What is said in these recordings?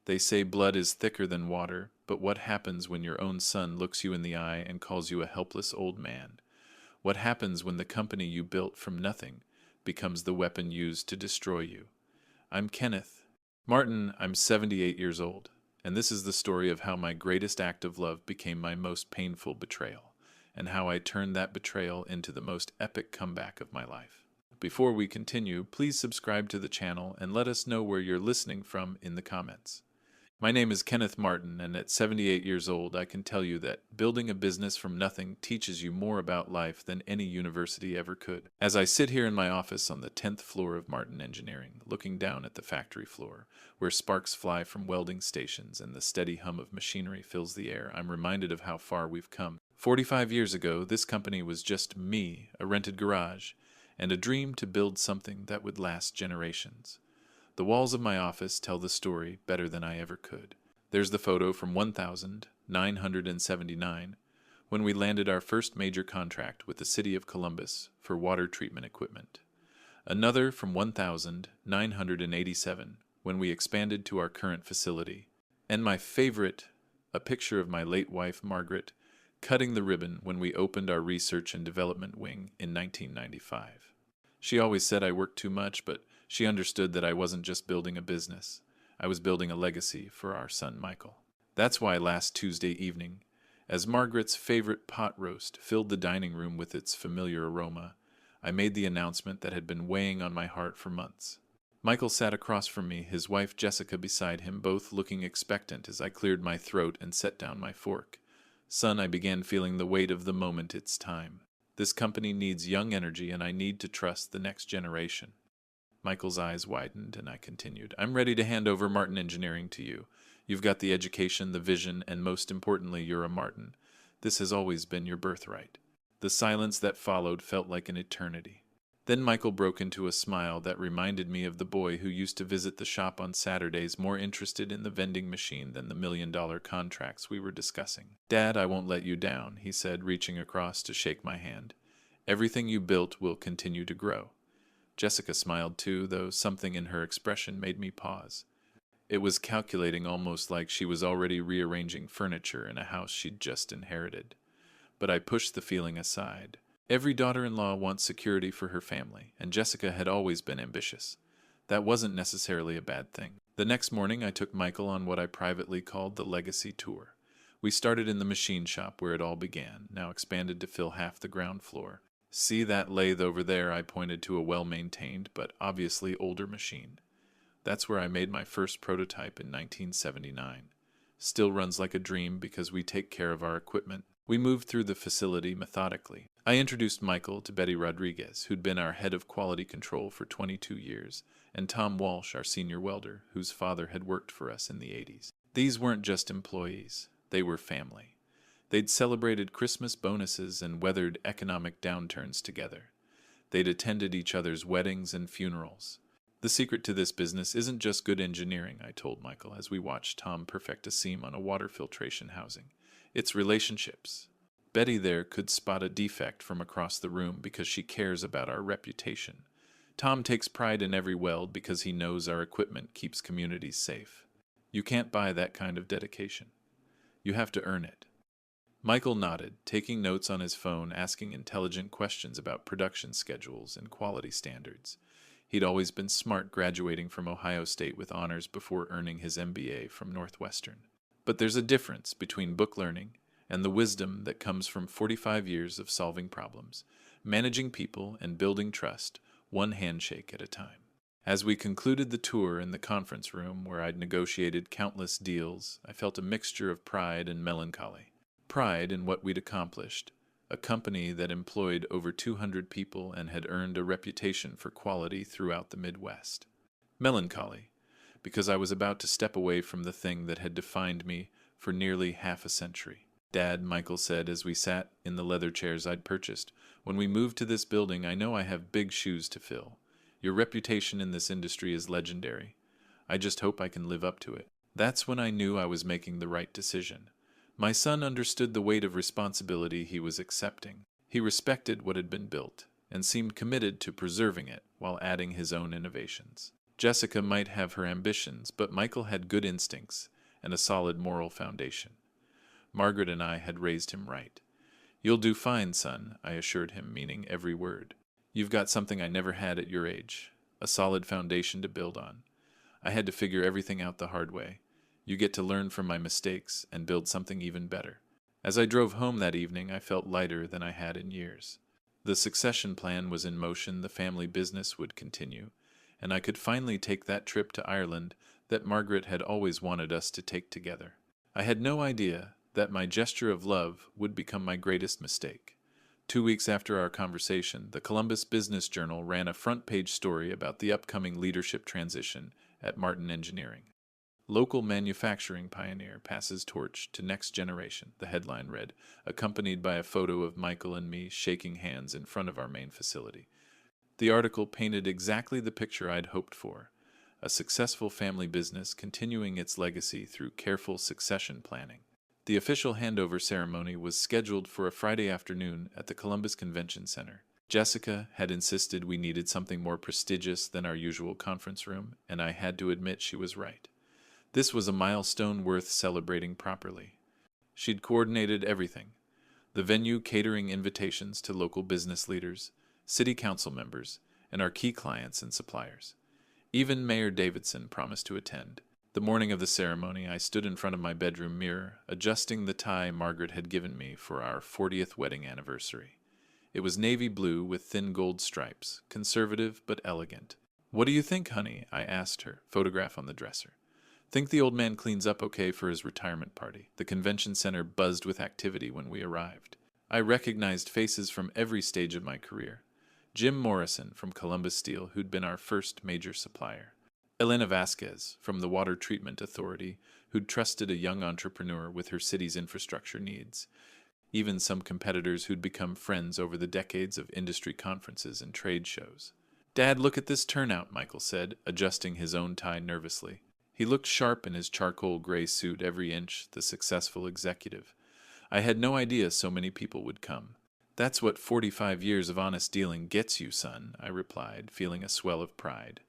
They say blood is thicker than water, but what happens when your own son looks you in the eye and calls you a helpless old man? What happens when the company you built from nothing becomes the weapon used to destroy you? I'm Kenneth Martin. I'm 78 years old, and this is the story of how my greatest act of love became my most painful betrayal, and how I turned that betrayal into the most epic comeback of my life. Before we continue, please subscribe to the channel and let us know where you're listening from in the comments. My name is Kenneth Martin, and at 78 years old, I can tell you that building a business from nothing teaches you more about life than any university ever could. As I sit here in my office on the 10th floor of Martin Engineering, looking down at the factory floor, where sparks fly from welding stations and the steady hum of machinery fills the air, I'm reminded of how far we've come. 45 years ago, this company was just me, a rented garage, and a dream to build something that would last generations. The walls of my office tell the story better than I ever could. There's the photo from 1979, when we landed our first major contract with the city of Columbus for water treatment equipment. Another from 1987, when we expanded to our current facility. And my favorite, a picture of my late wife, Margaret, cutting the ribbon when we opened our research and development wing in 1995. She always said I worked too much, but she understood that I wasn't just building a business. I was building a legacy for our son, Michael. That's why last Tuesday evening, as Margaret's favorite pot roast filled the dining room with its familiar aroma, I made the announcement that had been weighing on my heart for months. Michael sat across from me, his wife Jessica beside him, both looking expectant as I cleared my throat and set down my fork. Son, I began feeling the weight of the moment. It's time. This company needs young energy, and I need to trust the next generation. Michael's eyes widened, and I continued. I'm ready to hand over Martin Engineering to you. You've got the education, the vision, and most importantly, you're a Martin. This has always been your birthright. The silence that followed felt like an eternity. Then Michael broke into a smile that reminded me of the boy who used to visit the shop on Saturdays, more interested in the vending machine than the $1 million contracts we were discussing. Dad, I won't let you down, he said, reaching across to shake my hand. Everything you built will continue to grow. Jessica smiled too, though something in her expression made me pause. It was calculating, almost like she was already rearranging furniture in a house she'd just inherited. But I pushed the feeling aside. Every daughter-in-law wants security for her family, and Jessica had always been ambitious. That wasn't necessarily a bad thing. The next morning, I took Michael on what I privately called the Legacy Tour. We started in the machine shop where it all began, now expanded to fill half the ground floor. See that lathe over there? I pointed to a well-maintained, but obviously older machine. That's where I made my first prototype in 1979. Still runs like a dream because we take care of our equipment. We moved through the facility methodically. I introduced Michael to Betty Rodriguez, who'd been our head of quality control for 22 years, and Tom Walsh, our senior welder, whose father had worked for us in the 80s. These weren't just employees. They were family. They'd celebrated Christmas bonuses and weathered economic downturns together. They'd attended each other's weddings and funerals. The secret to this business isn't just good engineering, I told Michael as we watched Tom perfect a seam on a water filtration housing. It's relationships. Betty there could spot a defect from across the room because she cares about our reputation. Tom takes pride in every weld because he knows our equipment keeps communities safe. You can't buy that kind of dedication. You have to earn it. Michael nodded, taking notes on his phone, asking intelligent questions about production schedules and quality standards. He'd always been smart, graduating from Ohio State with honors before earning his MBA from Northwestern. But there's a difference between book learning and the wisdom that comes from 45 years of solving problems, managing people, and building trust, one handshake at a time. As we concluded the tour in the conference room where I'd negotiated countless deals, I felt a mixture of pride and melancholy. Pride in what we'd accomplished, a company that employed over 200 people and had earned a reputation for quality throughout the Midwest. Melancholy, because I was about to step away from the thing that had defined me for nearly half a century. Dad, Michael said as we sat in the leather chairs I'd purchased, when we move to this building, I know I have big shoes to fill. Your reputation in this industry is legendary. I just hope I can live up to it. That's when I knew I was making the right decision. My son understood the weight of responsibility he was accepting. He respected what had been built and seemed committed to preserving it while adding his own innovations. Jessica might have her ambitions, but Michael had good instincts and a solid moral foundation. Margaret and I had raised him right. "You'll do fine, son," I assured him, meaning every word. "You've got something I never had at your age, a solid foundation to build on. I had to figure everything out the hard way. You get to learn from my mistakes and build something even better." As I drove home that evening, I felt lighter than I had in years. The succession plan was in motion, the family business would continue, and I could finally take that trip to Ireland that Margaret had always wanted us to take together. I had no idea that my gesture of love would become my greatest mistake. 2 weeks after our conversation, the Columbus Business Journal ran a front-page story about the upcoming leadership transition at Martin Engineering. "Local manufacturing pioneer passes torch to next generation," the headline read, accompanied by a photo of Michael and me shaking hands in front of our main facility. The article painted exactly the picture I'd hoped for: a successful family business continuing its legacy through careful succession planning. The official handover ceremony was scheduled for a Friday afternoon at the Columbus Convention Center. Jessica had insisted we needed something more prestigious than our usual conference room, and I had to admit she was right. This was a milestone worth celebrating properly. She'd coordinated everything: the venue catering invitations to local business leaders, city council members, and our key clients and suppliers. Even Mayor Davidson promised to attend. The morning of the ceremony, I stood in front of my bedroom mirror, adjusting the tie Margaret had given me for our 40th wedding anniversary. It was navy blue with thin gold stripes, conservative but elegant. "What do you think, honey?" I asked her, photograph on the dresser. "Think the old man cleans up okay for his retirement party?" The convention center buzzed with activity when we arrived. I recognized faces from every stage of my career. Jim Morrison from Columbus Steel, who'd been our first major supplier. Elena Vasquez from the Water Treatment Authority, who'd trusted a young entrepreneur with her city's infrastructure needs. Even some competitors who'd become friends over the decades of industry conferences and trade shows. "Dad, look at this turnout," Michael said, adjusting his own tie nervously. He looked sharp in his charcoal gray suit, every inch the successful executive. I had no idea so many people would come. "That's what 45 years of honest dealing gets you, son," I replied, feeling a swell of pride.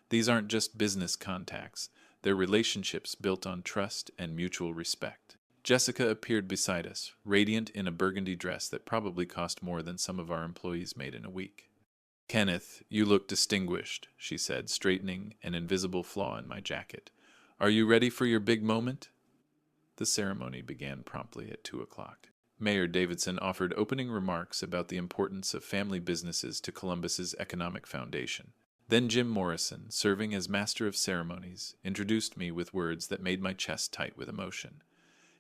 "These aren't just business contacts. They're relationships built on trust and mutual respect." Jessica appeared beside us, radiant in a burgundy dress that probably cost more than some of our employees made in a week. "Kenneth, you look distinguished," she said, straightening an invisible flaw in my jacket. "Are you ready for your big moment?" The ceremony began promptly at 2 o'clock. Mayor Davidson offered opening remarks about the importance of family businesses to Columbus's economic foundation. Then Jim Morrison, serving as master of ceremonies, introduced me with words that made my chest tight with emotion.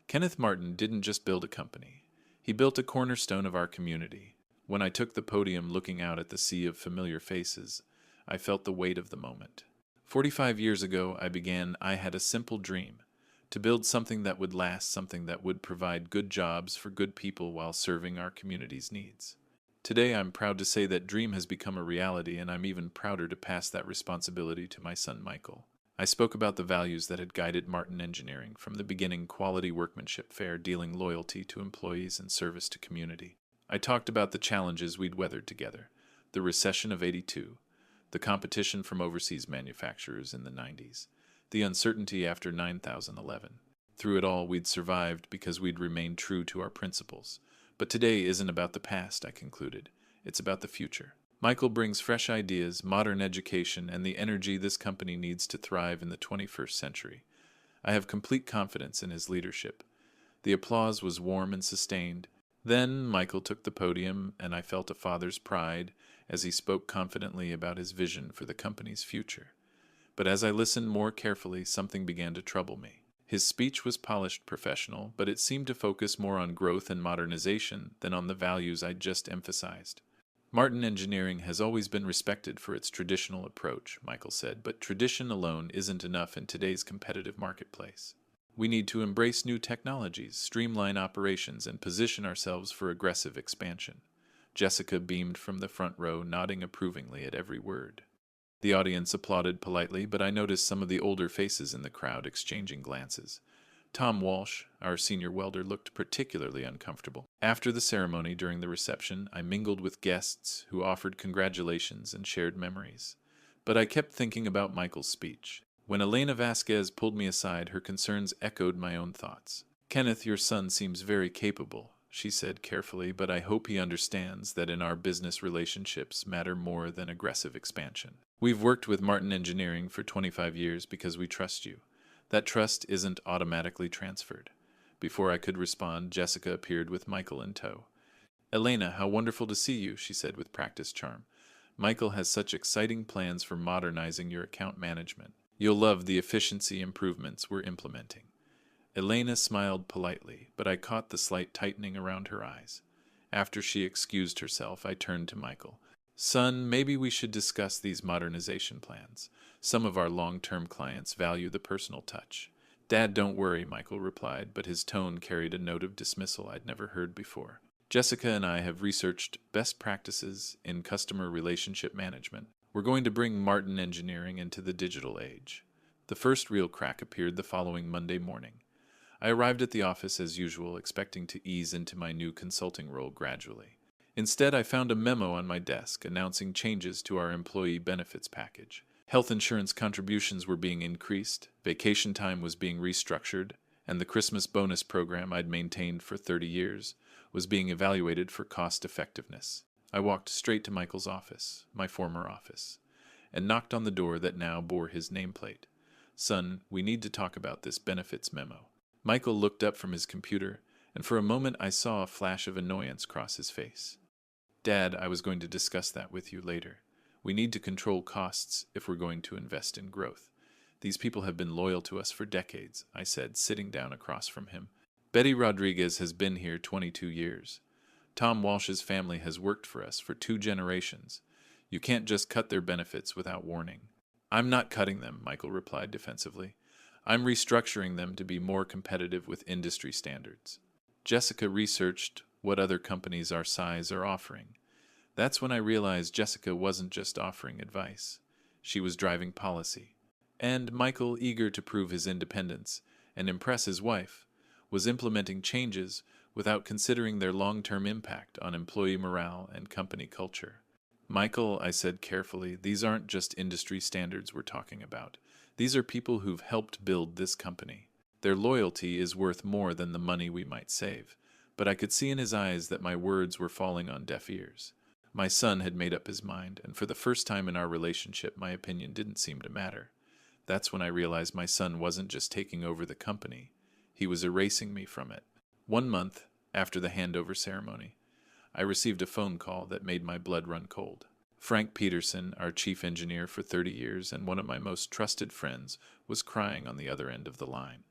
Kenneth Martin didn't just build a company. He built a cornerstone of our community. When I took the podium looking out at the sea of familiar faces, I felt the weight of the moment. 45 years ago, I had a simple dream: to build something that would last, something that would provide good jobs for good people while serving our community's needs. Today, I'm proud to say that dream has become a reality, and I'm even prouder to pass that responsibility to my son Michael. I spoke about the values that had guided Martin Engineering from the beginning: quality workmanship, fair dealing, loyalty to employees, and service to community. I talked about the challenges we'd weathered together: the recession of '82, the competition from overseas manufacturers in the '90s, the uncertainty after 9011. Through it all, we'd survived because we'd remained true to our principles. But today isn't about the past, I concluded. It's about the future. Michael brings fresh ideas, modern education, and the energy this company needs to thrive in the 21st century. I have complete confidence in his leadership. The applause was warm and sustained. Then Michael took the podium, and I felt a father's pride as he spoke confidently about his vision for the company's future. But as I listened more carefully, something began to trouble me. His speech was polished, professional, but it seemed to focus more on growth and modernization than on the values I'd just emphasized. "Martin Engineering has always been respected for its traditional approach," Michael said, "but tradition alone isn't enough in today's competitive marketplace. We need to embrace new technologies, streamline operations, and position ourselves for aggressive expansion." Jessica beamed from the front row, nodding approvingly at every word. The audience applauded politely, but I noticed some of the older faces in the crowd exchanging glances. Tom Walsh, our senior welder, looked particularly uncomfortable. After the ceremony, during the reception, I mingled with guests who offered congratulations and shared memories. But I kept thinking about Michael's speech. When Elena Vasquez pulled me aside, her concerns echoed my own thoughts. "Kenneth, your son seems very capable," she said carefully, "but I hope he understands that in our business relationships matter more than aggressive expansion. We've worked with Martin Engineering for 25 years because we trust you. That trust isn't automatically transferred." Before I could respond, Jessica appeared with Michael in tow. "Elena, how wonderful to see you," she said with practiced charm. "Michael has such exciting plans for modernizing your account management. You'll love the efficiency improvements we're implementing." Elena smiled politely, but I caught the slight tightening around her eyes. After she excused herself, I turned to Michael. "Son, maybe we should discuss these modernization plans. Some of our long-term clients value the personal touch." "Dad, don't worry," Michael replied, but his tone carried a note of dismissal I'd never heard before. "Jessica and I have researched best practices in customer relationship management. We're going to bring Martin Engineering into the digital age." The first real crack appeared the following Monday morning. I arrived at the office as usual, expecting to ease into my new consulting role gradually. Instead, I found a memo on my desk announcing changes to our employee benefits package. Health insurance contributions were being increased, vacation time was being restructured, and the Christmas bonus program I'd maintained for 30 years was being evaluated for cost effectiveness. I walked straight to Michael's office, my former office, and knocked on the door that now bore his nameplate. "Son, we need to talk about this benefits memo." Michael looked up from his computer, and for a moment I saw a flash of annoyance cross his face. "Dad, I was going to discuss that with you later. We need to control costs if we're going to invest in growth. These people have been loyal to us for decades," I said, sitting down across from him. "Betty Rodriguez has been here 22 years. Tom Walsh's family has worked for us for 2 generations. You can't just cut their benefits without warning." "I'm not cutting them," Michael replied defensively. "I'm restructuring them to be more competitive with industry standards." Jessica researched what other companies our size are offering. That's when I realized Jessica wasn't just offering advice. She was driving policy. And Michael, eager to prove his independence and impress his wife, was implementing changes without considering their long-term impact on employee morale and company culture. "Michael," I said carefully, "these aren't just industry standards we're talking about. These are people who've helped build this company. Their loyalty is worth more than the money we might save." But I could see in his eyes that my words were falling on deaf ears. My son had made up his mind, and for the first time in our relationship, my opinion didn't seem to matter. That's when I realized my son wasn't just taking over the company. He was erasing me from it. 1 month after the handover ceremony, I received a phone call that made my blood run cold. Frank Peterson, our chief engineer for 30 years and one of my most trusted friends, was crying on the other end of the line.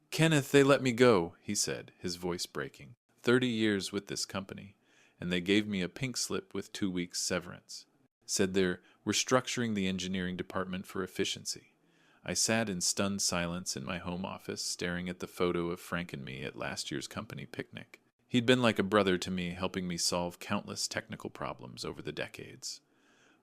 "Kenneth, they let me go," he said, his voice breaking. 30 years with this company, and they gave me a pink slip with 2 weeks severance. Said they're restructuring the engineering department for efficiency. I sat in stunned silence in my home office, staring at the photo of Frank and me at last year's company picnic. He'd been like a brother to me, helping me solve countless technical problems over the decades.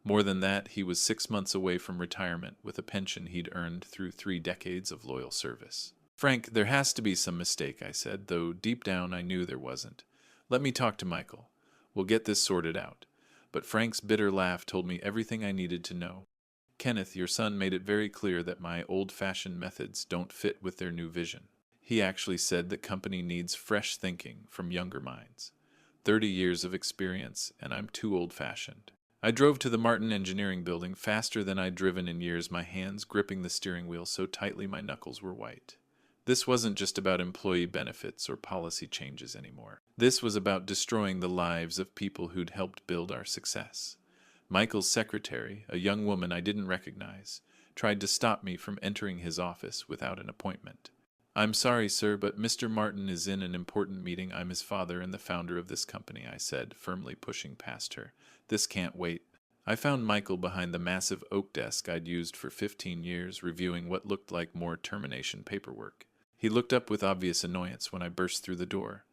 More than that, he was 6 months away from retirement with a pension he'd earned through 3 decades of loyal service. "Frank, there has to be some mistake," I said, though deep down I knew there wasn't. "Let me talk to Michael. We'll get this sorted out." But Frank's bitter laugh told me everything I needed to know. "Kenneth, your son made it very clear that my old-fashioned methods don't fit with their new vision. He actually said the company needs fresh thinking from younger minds. 30 years of experience, and I'm too old-fashioned." I drove to the Martin Engineering building faster than I'd driven in years, my hands gripping the steering wheel so tightly my knuckles were white. This wasn't just about employee benefits or policy changes anymore. This was about destroying the lives of people who'd helped build our success. Michael's secretary, a young woman I didn't recognize, tried to stop me from entering his office without an appointment. "I'm sorry, sir, but Mr. Martin is in an important meeting. I'm his father and the founder of this company," I said, firmly pushing past her. "This can't wait." I found Michael behind the massive oak desk I'd used for 15 years, reviewing what looked like more termination paperwork. He looked up with obvious annoyance when I burst through the door.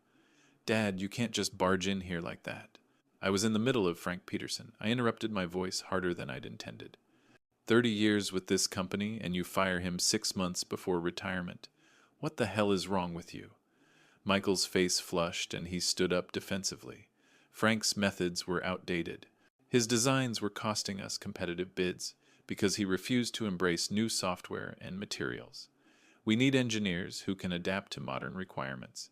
"Dad, you can't just barge in here like that." I was in the middle of Frank Peterson. I interrupted, my voice harder than I'd intended. 30 years with this company, and you fire him 6 months before retirement. What the hell is wrong with you? Michael's face flushed, and he stood up defensively. Frank's methods were outdated. His designs were costing us competitive bids, because he refused to embrace new software and materials. We need engineers who can adapt to modern requirements.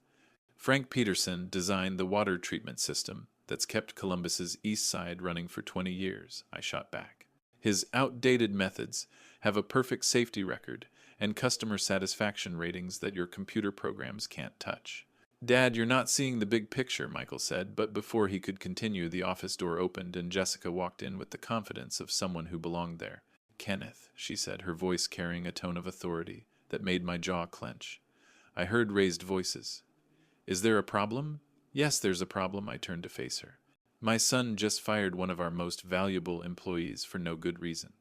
Frank Peterson designed the water treatment system that's kept Columbus's east side running for 20 years, I shot back. His outdated methods have a perfect safety record and customer satisfaction ratings that your computer programs can't touch. Dad, you're not seeing the big picture, Michael said, but before he could continue, the office door opened and Jessica walked in with the confidence of someone who belonged there. Kenneth, she said, her voice carrying a tone of authority that made my jaw clench. I heard raised voices. Is there a problem? Yes, there's a problem, I turned to face her. My son just fired one of our most valuable employees for no good reason.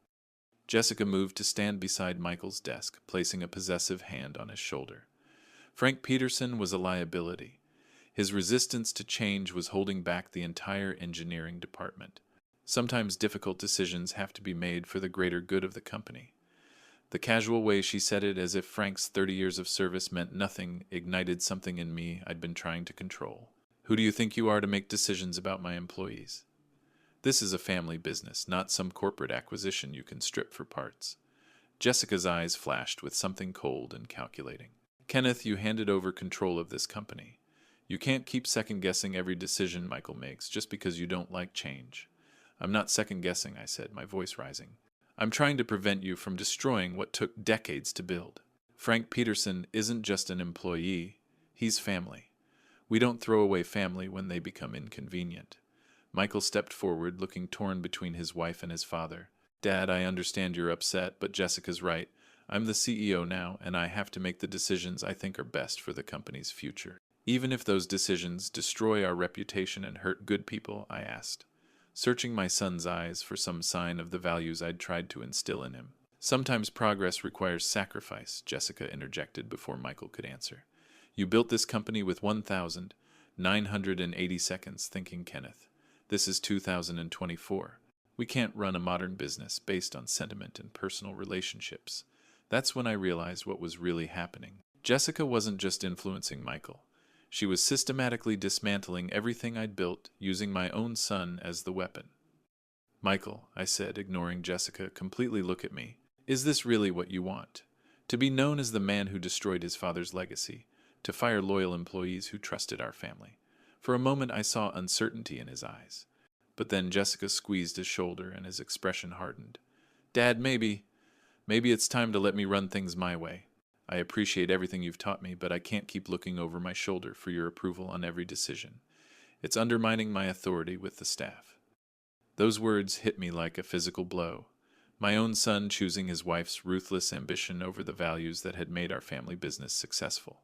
Jessica moved to stand beside Michael's desk, placing a possessive hand on his shoulder. Frank Peterson was a liability. His resistance to change was holding back the entire engineering department. Sometimes difficult decisions have to be made for the greater good of the company. The casual way she said it, as if Frank's 30 years of service meant nothing, ignited something in me I'd been trying to control. Who do you think you are to make decisions about my employees? This is a family business, not some corporate acquisition you can strip for parts. Jessica's eyes flashed with something cold and calculating. Kenneth, you handed over control of this company. You can't keep second-guessing every decision Michael makes just because you don't like change. I'm not second-guessing, I said, my voice rising. I'm trying to prevent you from destroying what took decades to build. Frank Peterson isn't just an employee. He's family. We don't throw away family when they become inconvenient. Michael stepped forward, looking torn between his wife and his father. Dad, I understand you're upset, but Jessica's right. I'm the CEO now, and I have to make the decisions I think are best for the company's future. Even if those decisions destroy our reputation and hurt good people, I asked, searching my son's eyes for some sign of the values I'd tried to instill in him. Sometimes progress requires sacrifice, Jessica interjected before Michael could answer. You built this company with 1,980 seconds thinking, Kenneth. This is 2024. We can't run a modern business based on sentiment and personal relationships. That's when I realized what was really happening. Jessica wasn't just influencing Michael. She was systematically dismantling everything I'd built, using my own son as the weapon. Michael, I said, ignoring Jessica, completely look at me. Is this really what you want? To be known as the man who destroyed his father's legacy, to fire loyal employees who trusted our family. For a moment I saw uncertainty in his eyes. But then Jessica squeezed his shoulder and his expression hardened. Dad, maybe it's time to let me run things my way. I appreciate everything you've taught me, but I can't keep looking over my shoulder for your approval on every decision. It's undermining my authority with the staff. Those words hit me like a physical blow. My own son choosing his wife's ruthless ambition over the values that had made our family business successful.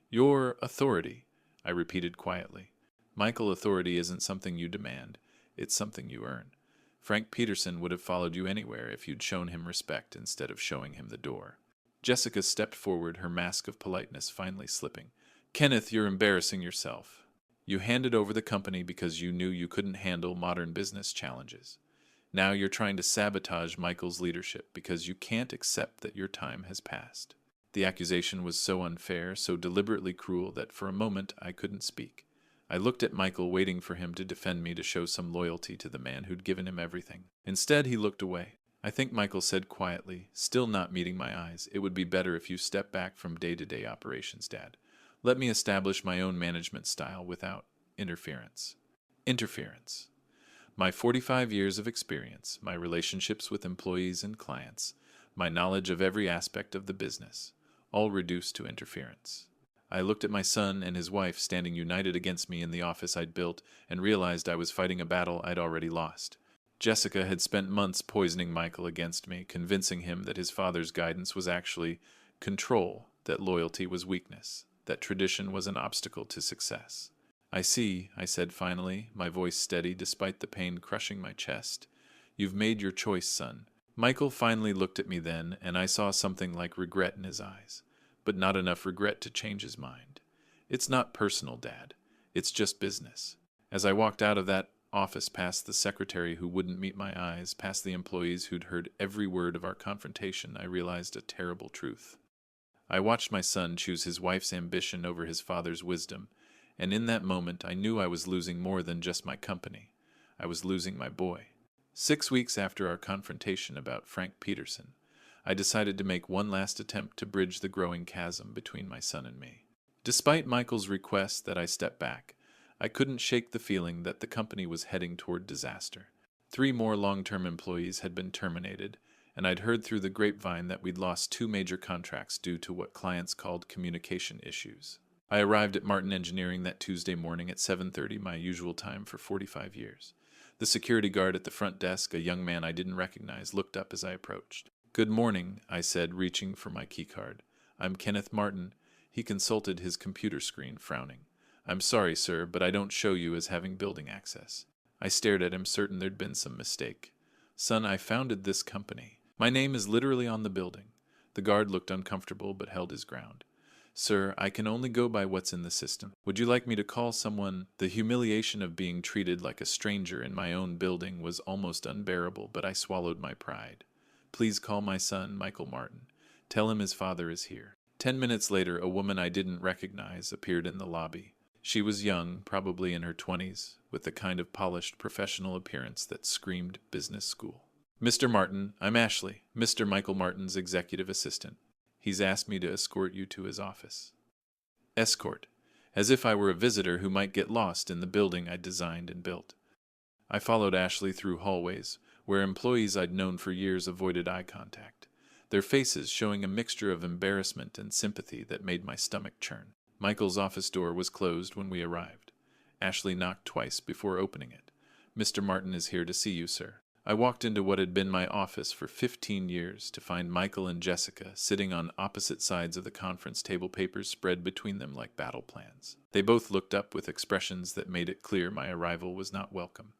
Your authority, I repeated quietly. Michael, authority isn't something you demand. It's something you earn. Frank Peterson would have followed you anywhere if you'd shown him respect instead of showing him the door. Jessica stepped forward, her mask of politeness finally slipping. Kenneth, you're embarrassing yourself. You handed over the company because you knew you couldn't handle modern business challenges. Now you're trying to sabotage Michael's leadership because you can't accept that your time has passed. The accusation was so unfair, so deliberately cruel that for a moment I couldn't speak. I looked at Michael, waiting for him to defend me, to show some loyalty to the man who'd given him everything. Instead, he looked away. I think Michael said quietly, still not meeting my eyes, it would be better if you step back from day-to-day operations, Dad. Let me establish my own management style without interference. Interference. My 45 years of experience, my relationships with employees and clients, my knowledge of every aspect of the business, all reduced to interference. I looked at my son and his wife standing united against me in the office I'd built and realized I was fighting a battle I'd already lost. Jessica had spent months poisoning Michael against me, convincing him that his father's guidance was actually control, that loyalty was weakness, that tradition was an obstacle to success. I see, I said finally, my voice steady despite the pain crushing my chest. You've made your choice, son. Michael finally looked at me then, and I saw something like regret in his eyes. But not enough regret to change his mind. It's not personal, Dad. It's just business. As I walked out of that office past the secretary who wouldn't meet my eyes, past the employees who'd heard every word of our confrontation, I realized a terrible truth. I watched my son choose his wife's ambition over his father's wisdom, and in that moment I knew I was losing more than just my company. I was losing my boy. 6 weeks after our confrontation about Frank Peterson, I decided to make one last attempt to bridge the growing chasm between my son and me. Despite Michael's request that I step back, I couldn't shake the feeling that the company was heading toward disaster. 3 more long-term employees had been terminated, and I'd heard through the grapevine that we'd lost 2 major contracts due to what clients called communication issues. I arrived at Martin Engineering that Tuesday morning at 7:30, my usual time for 45 years. The security guard at the front desk, a young man I didn't recognize, looked up as I approached. "Good morning," I said, reaching for my keycard. "I'm Kenneth Martin." He consulted his computer screen, frowning. "I'm sorry, sir, but I don't show you as having building access." I stared at him, certain there'd been some mistake. "Son, I founded this company. My name is literally on the building." The guard looked uncomfortable but held his ground. "Sir, I can only go by what's in the system. Would you like me to call someone?" The humiliation of being treated like a stranger in my own building was almost unbearable, but I swallowed my pride. "Please call my son, Michael Martin. Tell him his father is here." 10 minutes later, a woman I didn't recognize appeared in the lobby. She was young, probably in her 20s, with the kind of polished professional appearance that screamed business school. "Mr. Martin, I'm Ashley, Mr. Michael Martin's executive assistant. He's asked me to escort you to his office." Escort, as if I were a visitor who might get lost in the building I'd designed and built. I followed Ashley through hallways, where employees I'd known for years avoided eye contact, their faces showing a mixture of embarrassment and sympathy that made my stomach churn. Michael's office door was closed when we arrived. Ashley knocked twice before opening it. "Mr. Martin is here to see you, sir." I walked into what had been my office for 15 years to find Michael and Jessica sitting on opposite sides of the conference table, papers spread between them like battle plans. They both looked up with expressions that made it clear my arrival was not welcome.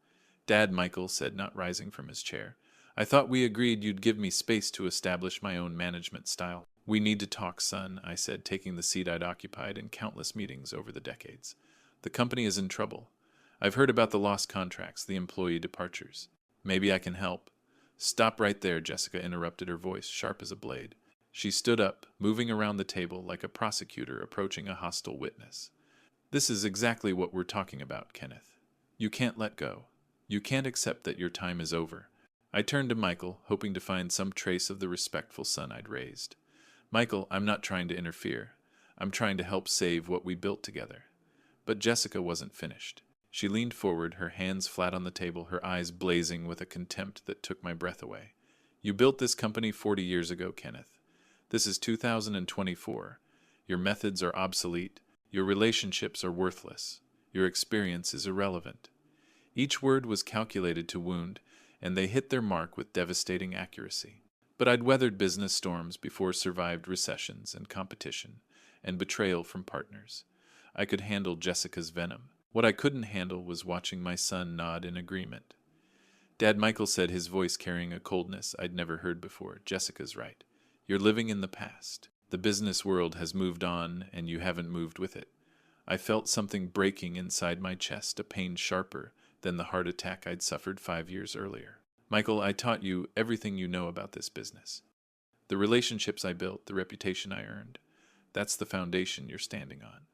"Dad," Michael said, not rising from his chair, "I thought we agreed you'd give me space to establish my own management style." "We need to talk, son," I said, taking the seat I'd occupied in countless meetings over the decades. "The company is in trouble. I've heard about the lost contracts, the employee departures. Maybe I can help." "Stop right there," Jessica interrupted, her voice sharp as a blade. She stood up, moving around the table like a prosecutor approaching a hostile witness. "This is exactly what we're talking about, Kenneth. You can't let go. You can't accept that your time is over." I turned to Michael, hoping to find some trace of the respectful son I'd raised. "Michael, I'm not trying to interfere. I'm trying to help save what we built together." But Jessica wasn't finished. She leaned forward, her hands flat on the table, her eyes blazing with a contempt that took my breath away. "You built this company 40 years ago, Kenneth. This is 2024. Your methods are obsolete. Your relationships are worthless. Your experience is irrelevant." Each word was calculated to wound, and they hit their mark with devastating accuracy. But I'd weathered business storms before, survived recessions and competition, and betrayal from partners. I could handle Jessica's venom. What I couldn't handle was watching my son nod in agreement. "Dad," Michael said, his voice carrying a coldness I'd never heard before, "Jessica's right. You're living in the past. The business world has moved on, and you haven't moved with it." I felt something breaking inside my chest, a pain sharper than the heart attack I'd suffered 5 years earlier. "Michael, I taught you everything you know about this business. The relationships I built, the reputation I earned. That's the foundation you're standing on."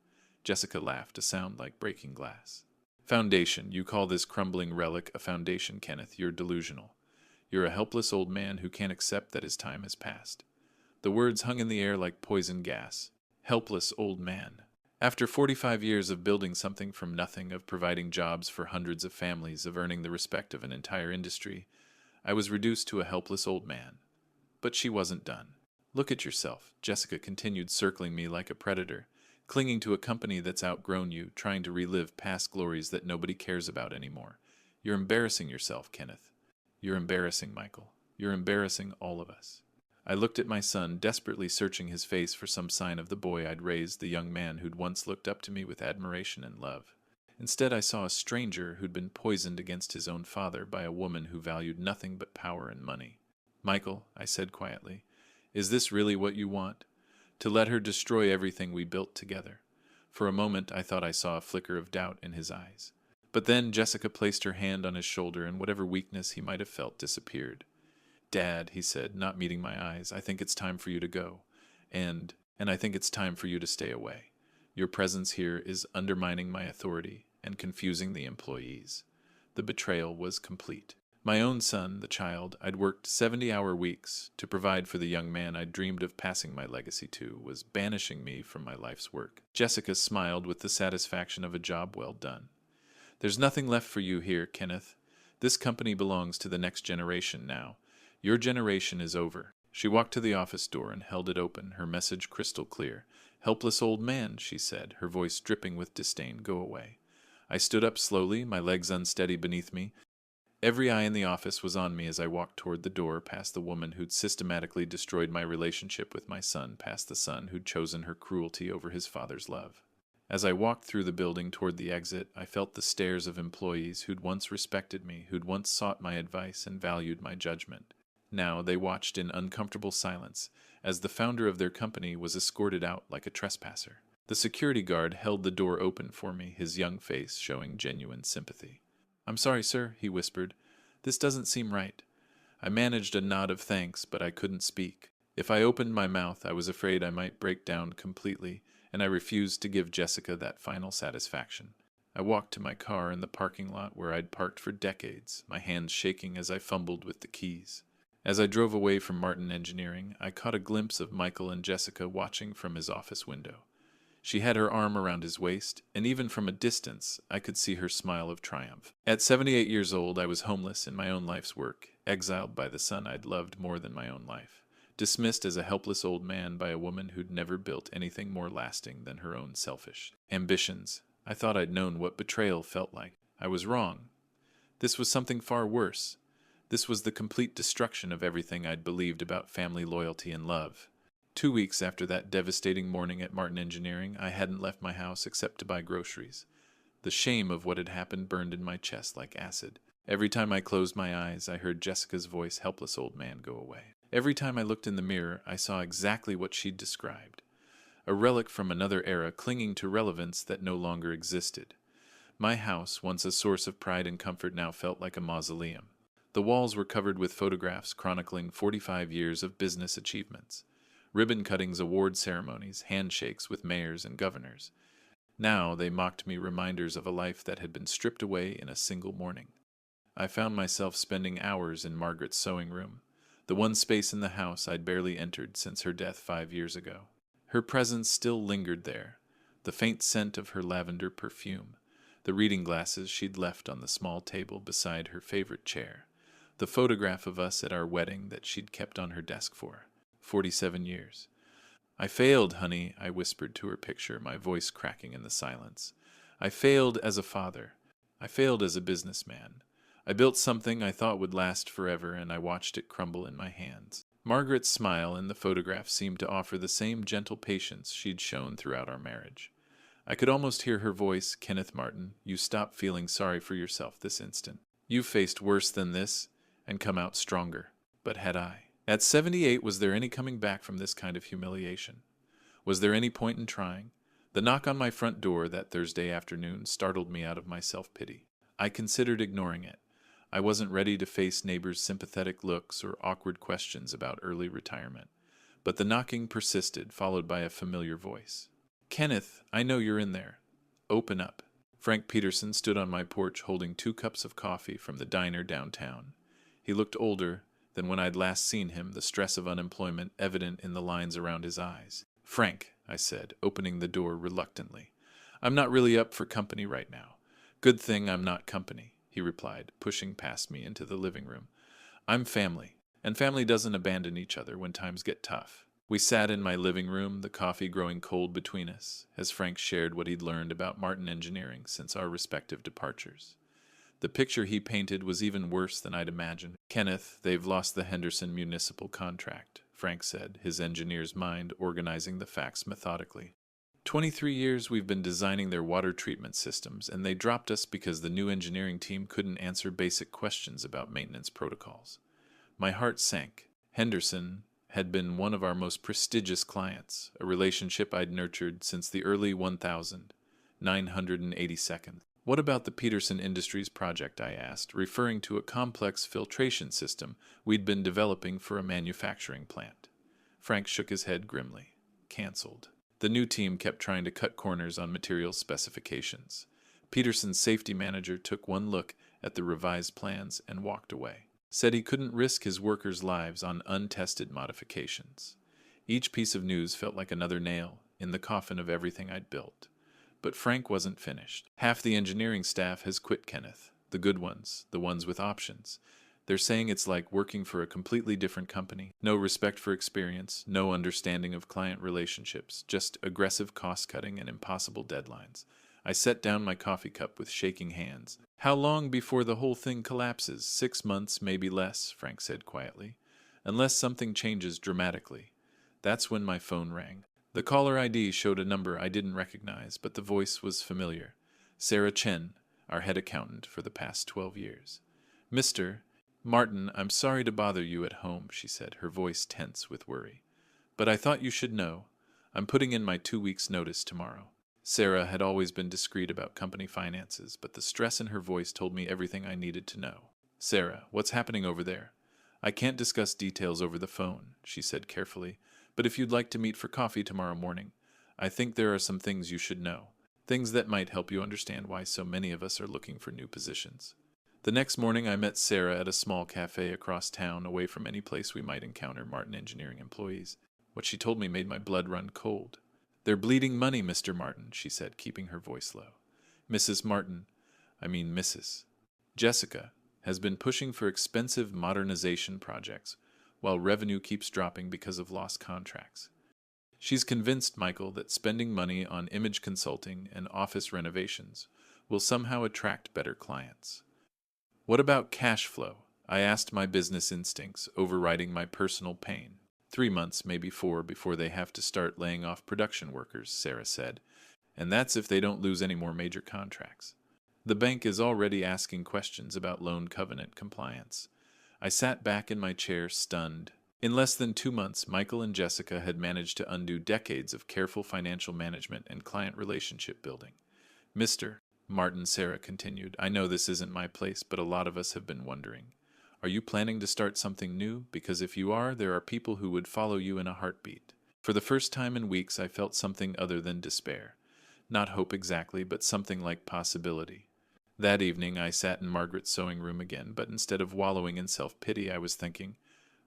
Jessica laughed, a sound like breaking glass. "Foundation? You call this crumbling relic a foundation, Kenneth? You're delusional. You're a helpless old man who can't accept that his time has passed." The words hung in the air like poison gas. Helpless old man. After 45 years of building something from nothing, of providing jobs for hundreds of families, of earning the respect of an entire industry, I was reduced to a helpless old man. But she wasn't done. "Look at yourself," Jessica continued, circling me like a predator, "clinging to a company that's outgrown you, trying to relive past glories that nobody cares about anymore. You're embarrassing yourself, Kenneth. You're embarrassing Michael. You're embarrassing all of us." I looked at my son, desperately searching his face for some sign of the boy I'd raised, the young man who'd once looked up to me with admiration and love. Instead, I saw a stranger who'd been poisoned against his own father by a woman who valued nothing but power and money. "Michael," I said quietly, "is this really what you want? To let her destroy everything we built together?" For a moment, I thought I saw a flicker of doubt in his eyes. But then Jessica placed her hand on his shoulder, and whatever weakness he might have felt disappeared. "Dad," he said, not meeting my eyes, "I think it's time for you to go. And I think it's time for you to stay away. Your presence here is undermining my authority and confusing the employees." The betrayal was complete. My own son, the child I'd worked 70-hour weeks to provide for the young man I'd dreamed of passing my legacy to, was banishing me from my life's work. Jessica smiled with the satisfaction of a job well done. There's nothing left for you here, Kenneth. This company belongs to the next generation now. Your generation is over. She walked to the office door and held it open, her message crystal clear. Helpless old man, she said, her voice dripping with disdain. Go away. I stood up slowly, my legs unsteady beneath me. Every eye in the office was on me as I walked toward the door, past the woman who'd systematically destroyed my relationship with my son, past the son who'd chosen her cruelty over his father's love. As I walked through the building toward the exit, I felt the stares of employees who'd once respected me, who'd once sought my advice and valued my judgment. Now they watched in uncomfortable silence as the founder of their company was escorted out like a trespasser. The security guard held the door open for me, his young face showing genuine sympathy. I'm sorry, sir, he whispered. This doesn't seem right. I managed a nod of thanks, but I couldn't speak. If I opened my mouth, I was afraid I might break down completely, and I refused to give Jessica that final satisfaction. I walked to my car in the parking lot where I'd parked for decades, my hands shaking as I fumbled with the keys. As I drove away from Martin Engineering, I caught a glimpse of Michael and Jessica watching from his office window. She had her arm around his waist, and even from a distance, I could see her smile of triumph. At 78 years old, I was homeless in my own life's work, exiled by the son I'd loved more than my own life, dismissed as a helpless old man by a woman who'd never built anything more lasting than her own selfish ambitions. I thought I'd known what betrayal felt like. I was wrong. This was something far worse. This was the complete destruction of everything I'd believed about family loyalty and love. 2 weeks after that devastating morning at Martin Engineering, I hadn't left my house except to buy groceries. The shame of what had happened burned in my chest like acid. Every time I closed my eyes, I heard Jessica's voice, helpless old man, go away. Every time I looked in the mirror, I saw exactly what she'd described. A relic from another era clinging to relevance that no longer existed. My house, once a source of pride and comfort, now felt like a mausoleum. The walls were covered with photographs chronicling 45 years of business achievements. Ribbon cuttings, award ceremonies, handshakes with mayors and governors. Now they mocked me, reminders of a life that had been stripped away in a single morning. I found myself spending hours in Margaret's sewing room, the one space in the house I'd barely entered since her death 5 years ago. Her presence still lingered there, the faint scent of her lavender perfume, the reading glasses she'd left on the small table beside her favorite chair, the photograph of us at our wedding that she'd kept on her desk for 47 years. I failed, honey, I whispered to her picture, my voice cracking in the silence. I failed as a father. I failed as a businessman. I built something I thought would last forever, and I watched it crumble in my hands. Margaret's smile in the photograph seemed to offer the same gentle patience she'd shown throughout our marriage. I could almost hear her voice, Kenneth Martin, you stop feeling sorry for yourself this instant. You've faced worse than this, and come out stronger. But had I? At 78, was there any coming back from this kind of humiliation? Was there any point in trying? The knock on my front door that Thursday afternoon startled me out of my self-pity. I considered ignoring it. I wasn't ready to face neighbors' sympathetic looks or awkward questions about early retirement. But the knocking persisted, followed by a familiar voice. Kenneth, I know you're in there. Open up. Frank Peterson stood on my porch holding 2 cups of coffee from the diner downtown. He looked older than when I'd last seen him, the stress of unemployment evident in the lines around his eyes. Frank, I said, opening the door reluctantly. I'm not really up for company right now. Good thing I'm not company, he replied, pushing past me into the living room. I'm family, and family doesn't abandon each other when times get tough. We sat in my living room, the coffee growing cold between us, as Frank shared what he'd learned about Martin Engineering since our respective departures. The picture he painted was even worse than I'd imagined. Kenneth, they've lost the Henderson municipal contract, Frank said, his engineer's mind organizing the facts methodically. 23 years we've been designing their water treatment systems, and they dropped us because the new engineering team couldn't answer basic questions about maintenance protocols. My heart sank. Henderson had been one of our most prestigious clients, a relationship I'd nurtured since the early 1982nd. What about the Peterson Industries project, I asked, referring to a complex filtration system we'd been developing for a manufacturing plant. Frank shook his head grimly. Canceled. The new team kept trying to cut corners on material specifications. Peterson's safety manager took one look at the revised plans and walked away. Said he couldn't risk his workers' lives on untested modifications. Each piece of news felt like another nail in the coffin of everything I'd built. But Frank wasn't finished. Half the engineering staff has quit, Kenneth. The good ones, the ones with options. They're saying it's like working for a completely different company. No respect for experience, no understanding of client relationships, just aggressive cost-cutting and impossible deadlines. I set down my coffee cup with shaking hands. How long before the whole thing collapses? 6 months, maybe less, Frank said quietly. Unless something changes dramatically. That's when my phone rang. The caller ID showed a number I didn't recognize, but the voice was familiar. Sarah Chen, our head accountant for the past 12 years. Mr. Martin, I'm sorry to bother you at home, she said, her voice tense with worry. But I thought you should know. I'm putting in my 2 weeks' notice tomorrow. Sarah had always been discreet about company finances, but the stress in her voice told me everything I needed to know. Sarah, what's happening over there? I can't discuss details over the phone, she said carefully, but if you'd like to meet for coffee tomorrow morning, I think there are some things you should know. Things that might help you understand why so many of us are looking for new positions. The next morning I met Sarah at a small cafe across town, away from any place we might encounter Martin Engineering employees. What she told me made my blood run cold. They're bleeding money, Mr. Martin, she said, keeping her voice low. Mrs. Martin, Mrs. Jessica, has been pushing for expensive modernization projects, while revenue keeps dropping because of lost contracts. She's convinced Michael that spending money on image consulting and office renovations will somehow attract better clients. What about cash flow? I asked, my business instincts overriding my personal pain. 3 months, maybe 4, before they have to start laying off production workers, Sarah said, and that's if they don't lose any more major contracts. The bank is already asking questions about loan covenant compliance. I sat back in my chair, stunned. In less than 2 months, Michael and Jessica had managed to undo decades of careful financial management and client relationship building. Mr. Martin, Sarah continued, I know this isn't my place, but a lot of us have been wondering. Are you planning to start something new? Because if you are, there are people who would follow you in a heartbeat. For the first time in weeks, I felt something other than despair. Not hope exactly, but something like possibility. That evening, I sat in Margaret's sewing room again, but instead of wallowing in self-pity, I was thinking,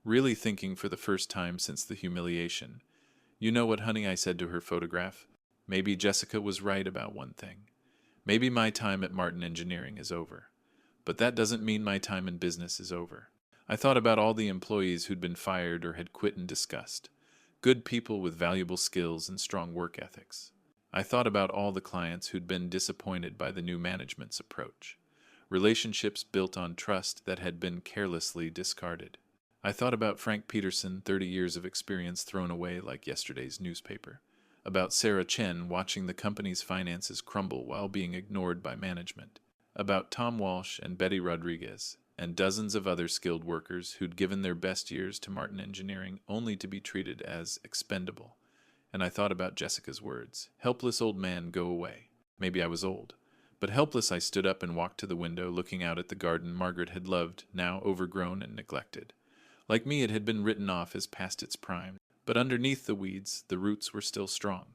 really thinking for the first time since the humiliation. You know what, honey, I said to her photograph. Maybe Jessica was right about one thing. Maybe my time at Martin Engineering is over. But that doesn't mean my time in business is over. I thought about all the employees who'd been fired or had quit in disgust. Good people with valuable skills and strong work ethics. I thought about all the clients who'd been disappointed by the new management's approach. Relationships built on trust that had been carelessly discarded. I thought about Frank Peterson, 30 years of experience thrown away like yesterday's newspaper. About Sarah Chen watching the company's finances crumble while being ignored by management. About Tom Walsh and Betty Rodriguez, and dozens of other skilled workers who'd given their best years to Martin Engineering only to be treated as expendable. And I thought about Jessica's words, helpless old man, go away. Maybe I was old. But helpless, I stood up and walked to the window, looking out at the garden Margaret had loved, now overgrown and neglected. Like me, it had been written off as past its prime, but underneath the weeds, the roots were still strong.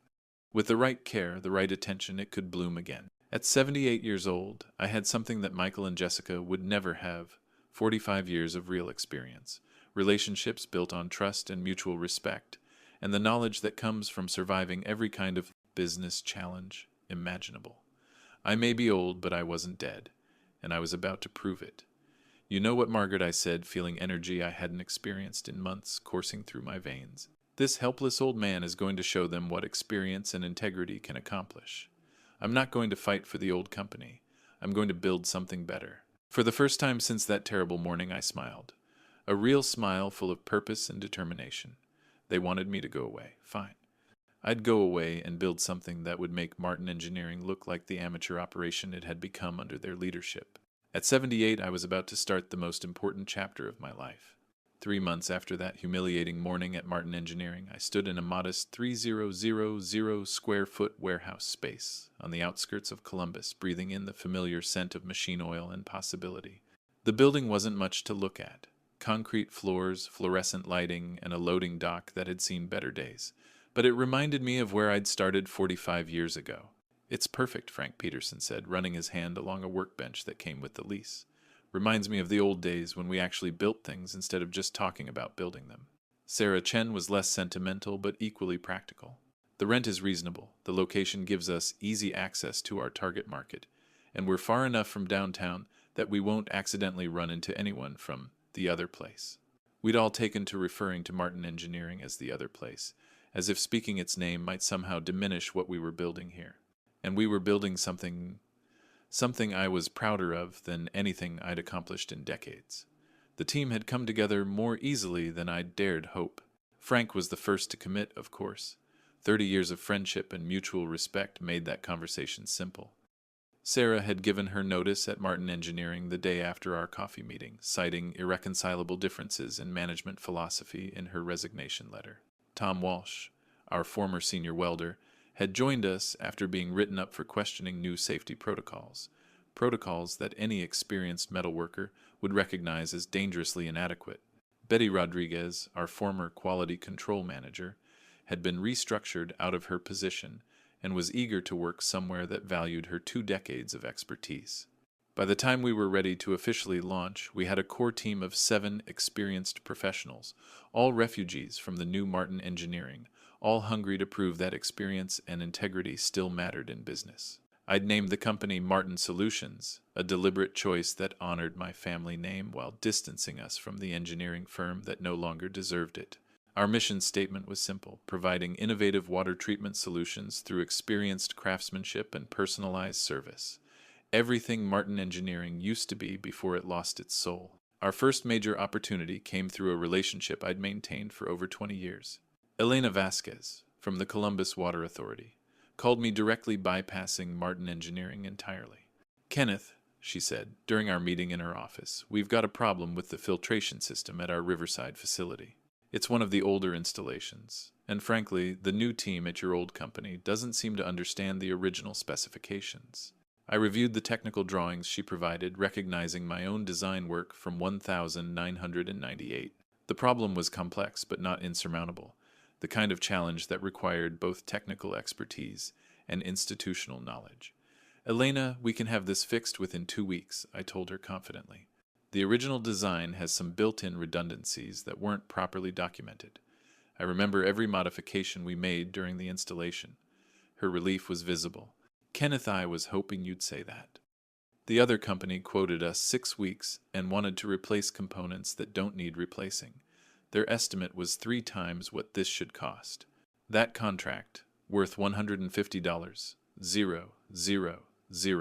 With the right care, the right attention, it could bloom again. At 78 years old, I had something that Michael and Jessica would never have, 45 years of real experience, relationships built on trust and mutual respect, and the knowledge that comes from surviving every kind of business challenge imaginable. I may be old, but I wasn't dead, and I was about to prove it. You know what, Margaret, I said, feeling energy I hadn't experienced in months coursing through my veins. This helpless old man is going to show them what experience and integrity can accomplish. I'm not going to fight for the old company. I'm going to build something better. For the first time since that terrible morning, I smiled. A real smile full of purpose and determination. They wanted me to go away. Fine. I'd go away and build something that would make Martin Engineering look like the amateur operation it had become under their leadership. At 78, I was about to start the most important chapter of my life. 3 months after that humiliating morning at Martin Engineering, I stood in a modest 3,000 square foot warehouse space on the outskirts of Columbus, breathing in the familiar scent of machine oil and possibility. The building wasn't much to look at. Concrete floors, fluorescent lighting, and a loading dock that had seen better days. But it reminded me of where I'd started 45 years ago. It's perfect, Frank Peterson said, running his hand along a workbench that came with the lease. Reminds me of the old days when we actually built things instead of just talking about building them. Sarah Chen was less sentimental but equally practical. The rent is reasonable, the location gives us easy access to our target market, and we're far enough from downtown that we won't accidentally run into anyone from the other place. We'd all taken to referring to Martin Engineering as the other place, as if speaking its name might somehow diminish what we were building here. And we were building something I was prouder of than anything I'd accomplished in decades. The team had come together more easily than I'd dared hope. Frank was the first to commit, of course. 30 years of friendship and mutual respect made that conversation simple. Sarah had given her notice at Martin Engineering the day after our coffee meeting, citing irreconcilable differences in management philosophy in her resignation letter. Tom Walsh, our former senior welder, had joined us after being written up for questioning new safety protocols that any experienced metalworker would recognize as dangerously inadequate. Betty Rodriguez, our former quality control manager, had been restructured out of her position and was eager to work somewhere that valued her 2 decades of expertise. By the time we were ready to officially launch, we had a core team of 7 experienced professionals, all refugees from the new Martin Engineering, all hungry to prove that experience and integrity still mattered in business. I'd named the company Martin Solutions, a deliberate choice that honored my family name while distancing us from the engineering firm that no longer deserved it. Our mission statement was simple: providing innovative water treatment solutions through experienced craftsmanship and personalized service. Everything Martin Engineering used to be before it lost its soul. Our first major opportunity came through a relationship I'd maintained for over 20 years. Elena Vasquez, from the Columbus Water Authority, called me directly, bypassing Martin Engineering entirely. "Kenneth," she said, during our meeting in her office, "we've got a problem with the filtration system at our Riverside facility. It's one of the older installations, and frankly, the new team at your old company doesn't seem to understand the original specifications." I reviewed the technical drawings she provided, recognizing my own design work from 1998. The problem was complex but not insurmountable, the kind of challenge that required both technical expertise and institutional knowledge. "Elena, we can have this fixed within 2 weeks," I told her confidently. "The original design has some built-in redundancies that weren't properly documented. I remember every modification we made during the installation." Her relief was visible. "Kenneth, I was hoping you'd say that." The other company quoted us 6 weeks and wanted to replace components that don't need replacing. Their estimate was 3 times what this should cost. That contract, worth $150, 000,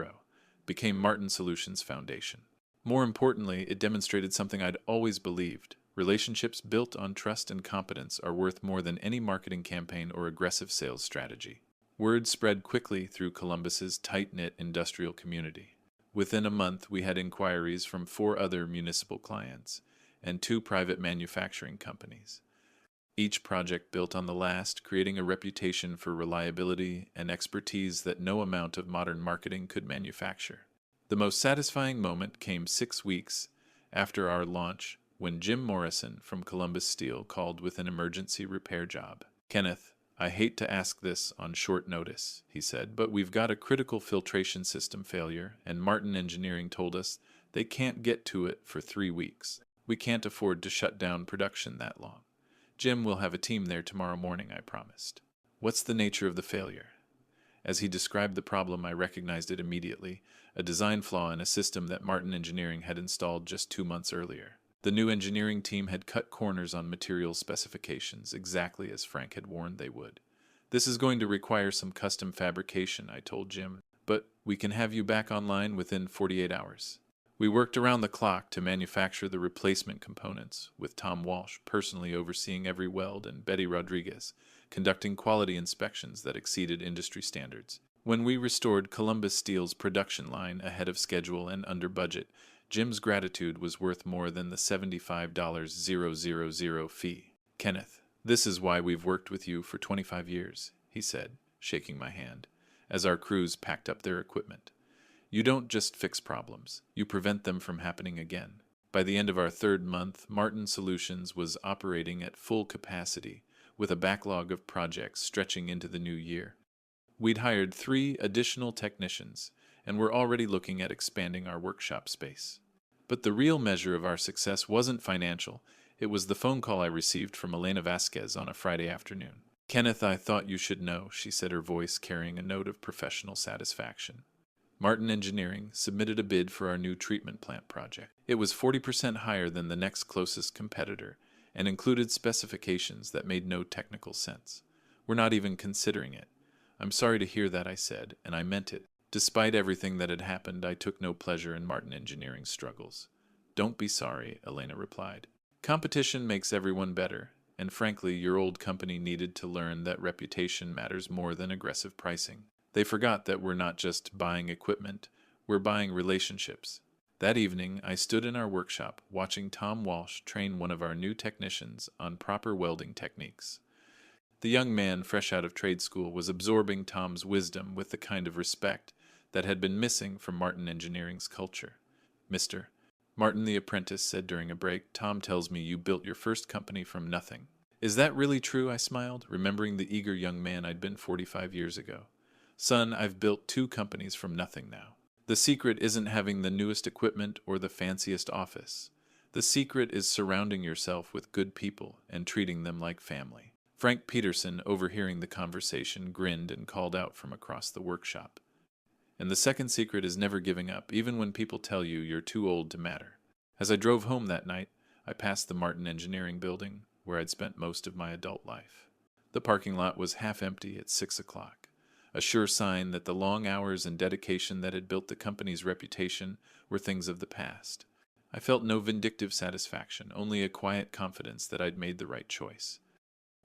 became Martin Solutions' foundation. More importantly, it demonstrated something I'd always believed: relationships built on trust and competence are worth more than any marketing campaign or aggressive sales strategy. Word spread quickly through Columbus's tight-knit industrial community. Within a month, we had inquiries from 4 other municipal clients and 2 private manufacturing companies. Each project built on the last, creating a reputation for reliability and expertise that no amount of modern marketing could manufacture. The most satisfying moment came 6 weeks after our launch, when Jim Morrison from Columbus Steel called with an emergency repair job. "Kenneth, I hate to ask this on short notice," he said, "but we've got a critical filtration system failure, and Martin Engineering told us they can't get to it for 3 weeks. We can't afford to shut down production that long. Jim will have a team there tomorrow morning," I promised. "What's the nature of the failure?" As he described the problem, I recognized it immediately: a design flaw in a system that Martin Engineering had installed just 2 months earlier. The new engineering team had cut corners on material specifications, exactly as Frank had warned they would. "This is going to require some custom fabrication," I told Jim, "but we can have you back online within 48 hours. We worked around the clock to manufacture the replacement components, with Tom Walsh personally overseeing every weld and Betty Rodriguez conducting quality inspections that exceeded industry standards. When we restored Columbus Steel's production line ahead of schedule and under budget, Jim's gratitude was worth more than the $75,000 fee. "Kenneth, this is why we've worked with you for 25 years, he said, shaking my hand, as our crews packed up their equipment. "You don't just fix problems, you prevent them from happening again." By the end of our 3rd month, Martin Solutions was operating at full capacity, with a backlog of projects stretching into the new year. We'd hired 3 additional technicians, and were already looking at expanding our workshop space. But the real measure of our success wasn't financial. It was the phone call I received from Elena Vasquez on a Friday afternoon. "Kenneth, I thought you should know," she said, her voice carrying a note of professional satisfaction. "Martin Engineering submitted a bid for our new treatment plant project. It was 40% higher than the next closest competitor and included specifications that made no technical sense. We're not even considering it." "I'm sorry to hear that," I said, and I meant it. Despite everything that had happened, I took no pleasure in Martin Engineering's struggles. "Don't be sorry," Elena replied. "Competition makes everyone better, and frankly, your old company needed to learn that reputation matters more than aggressive pricing. They forgot that we're not just buying equipment, we're buying relationships." That evening, I stood in our workshop watching Tom Walsh train one of our new technicians on proper welding techniques. The young man, fresh out of trade school, was absorbing Tom's wisdom with the kind of respect that had been missing from Martin Engineering's culture. "Mr. Martin," the apprentice said during a break, "Tom tells me you built your first company from nothing." "Is that really true?" I smiled, remembering the eager young man I'd been 45 years ago. "Son, I've built 2 companies from nothing now. The secret isn't having the newest equipment or the fanciest office. The secret is surrounding yourself with good people and treating them like family." Frank Peterson, overhearing the conversation, grinned and called out from across the workshop. "And the second secret is never giving up, even when people tell you you're too old to matter." As I drove home that night, I passed the Martin Engineering building, where I'd spent most of my adult life. The parking lot was half empty at 6 o'clock, a sure sign that the long hours and dedication that had built the company's reputation were things of the past. I felt no vindictive satisfaction, only a quiet confidence that I'd made the right choice.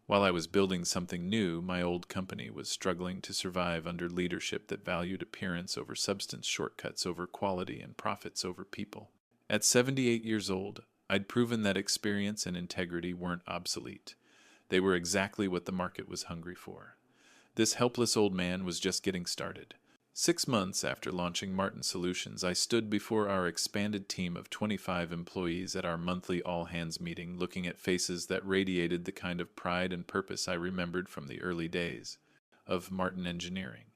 While I was building something new, my old company was struggling to survive under leadership that valued appearance over substance, shortcuts over quality, and profits over people. At 78 years old, I'd proven that experience and integrity weren't obsolete. They were exactly what the market was hungry for. This helpless old man was just getting started. 6 months after launching Martin Solutions, I stood before our expanded team of 25 employees at our monthly all-hands meeting, looking at faces that radiated the kind of pride and purpose I remembered from the early days of Martin Engineering.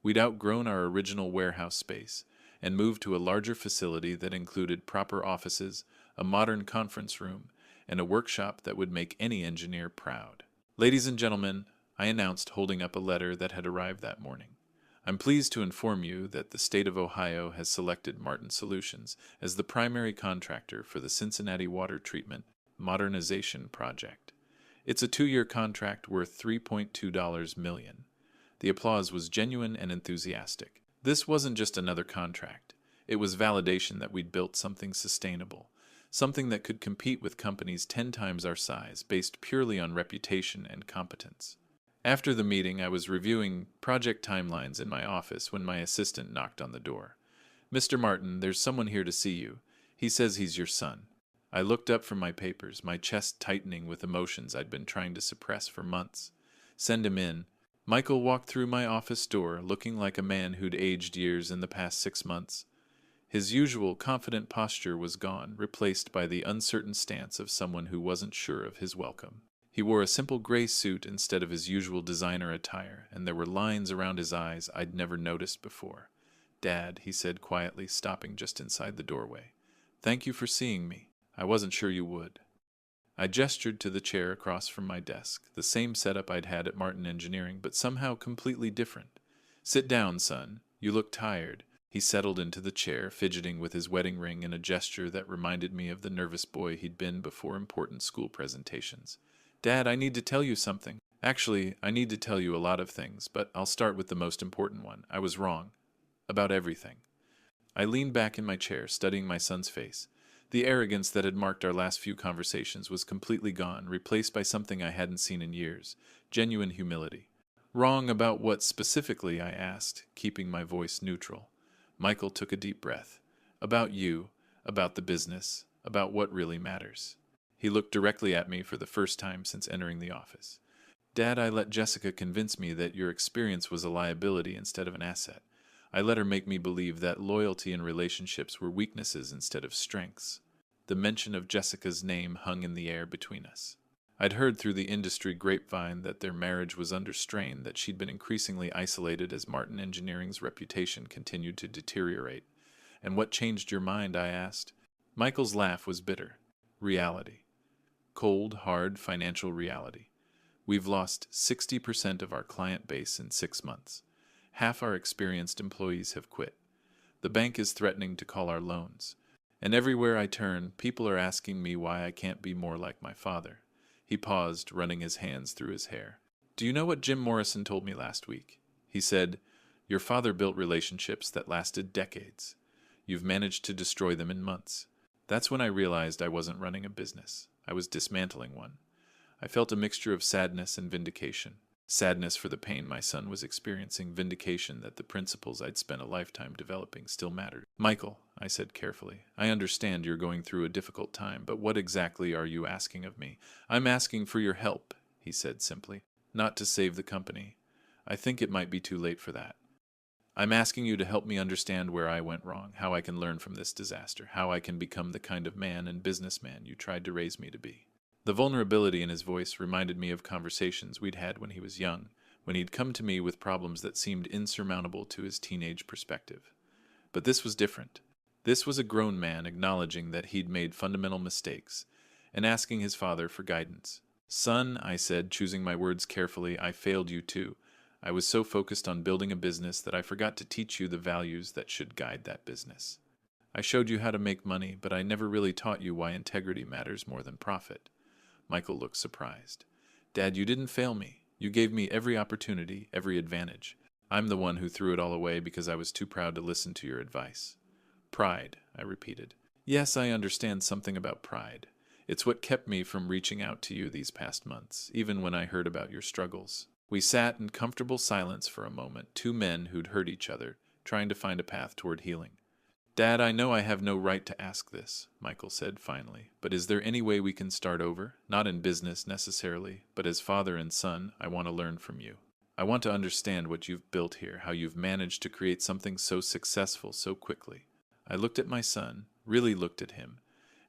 We'd outgrown our original warehouse space and moved to a larger facility that included proper offices, a modern conference room, and a workshop that would make any engineer proud. "Ladies and gentlemen," I announced, holding up a letter that had arrived that morning, "I'm pleased to inform you that the state of Ohio has selected Martin Solutions as the primary contractor for the Cincinnati Water Treatment Modernization Project. It's a 2-year contract worth $3.2 million. The applause was genuine and enthusiastic. This wasn't just another contract. It was validation that we'd built something sustainable, something that could compete with companies 10 times our size, based purely on reputation and competence. After the meeting, I was reviewing project timelines in my office when my assistant knocked on the door. "Mr. Martin, there's someone here to see you. He says he's your son." I looked up from my papers, my chest tightening with emotions I'd been trying to suppress for months. "Send him in." Michael walked through my office door, looking like a man who'd aged years in the past 6 months. His usual confident posture was gone, replaced by the uncertain stance of someone who wasn't sure of his welcome. He wore a simple gray suit instead of his usual designer attire, and there were lines around his eyes I'd never noticed before. "Dad," he said quietly, stopping just inside the doorway. "Thank you for seeing me. I wasn't sure you would." I gestured to the chair across from my desk, the same setup I'd had at Martin Engineering, but somehow completely different. "Sit down, son. You look tired." He settled into the chair, fidgeting with his wedding ring in a gesture that reminded me of the nervous boy he'd been before important school presentations. "Dad, I need to tell you something. Actually, I need to tell you a lot of things, but I'll start with the most important one. I was wrong. About everything." I leaned back in my chair, studying my son's face. The arrogance that had marked our last few conversations was completely gone, replaced by something I hadn't seen in years: genuine humility. "Wrong about what specifically?" I asked, keeping my voice neutral. Michael took a deep breath. "About you, about the business, about what really matters." He looked directly at me for the first time since entering the office. "Dad, I let Jessica convince me that your experience was a liability instead of an asset. I let her make me believe that loyalty and relationships were weaknesses instead of strengths." The mention of Jessica's name hung in the air between us. I'd heard through the industry grapevine that their marriage was under strain, that she'd been increasingly isolated as Martin Engineering's reputation continued to deteriorate. "And what changed your mind?" I asked. Michael's laugh was bitter. Reality. Cold, hard financial reality. We've lost 60% of our client base in 6 months. Half our experienced employees have quit. The bank is threatening to call our loans. And everywhere I turn, people are asking me why I can't be more like my father. He paused, running his hands through his hair. Do you know what Jim Morrison told me last week? He said, "Your father built relationships that lasted decades. You've managed to destroy them in months." That's when I realized I wasn't running a business. I was dismantling one. I felt a mixture of sadness and vindication. Sadness for the pain my son was experiencing, vindication that the principles I'd spent a lifetime developing still mattered. "Michael," I said carefully, "I understand you're going through a difficult time, but what exactly are you asking of me?" "I'm asking for your help," he said simply. "Not to save the company. I think it might be too late for that. I'm asking you to help me understand where I went wrong, how I can learn from this disaster, how I can become the kind of man and businessman you tried to raise me to be." The vulnerability in his voice reminded me of conversations we'd had when he was young, when he'd come to me with problems that seemed insurmountable to his teenage perspective. But this was different. This was a grown man acknowledging that he'd made fundamental mistakes, and asking his father for guidance. "Son," I said, choosing my words carefully, "I failed you too. I was so focused on building a business that I forgot to teach you the values that should guide that business. I showed you how to make money, but I never really taught you why integrity matters more than profit." Michael looked surprised. "Dad, you didn't fail me. You gave me every opportunity, every advantage. I'm the one who threw it all away because I was too proud to listen to your advice." "Pride," I repeated. "Yes, I understand something about pride. It's what kept me from reaching out to you these past months, even when I heard about your struggles." We sat in comfortable silence for a moment, two men who'd hurt each other, trying to find a path toward healing. "Dad, I know I have no right to ask this," Michael said finally, "but is there any way we can start over? Not in business necessarily, but as father and son, I want to learn from you. I want to understand what you've built here, how you've managed to create something so successful so quickly." I looked at my son, really looked at him,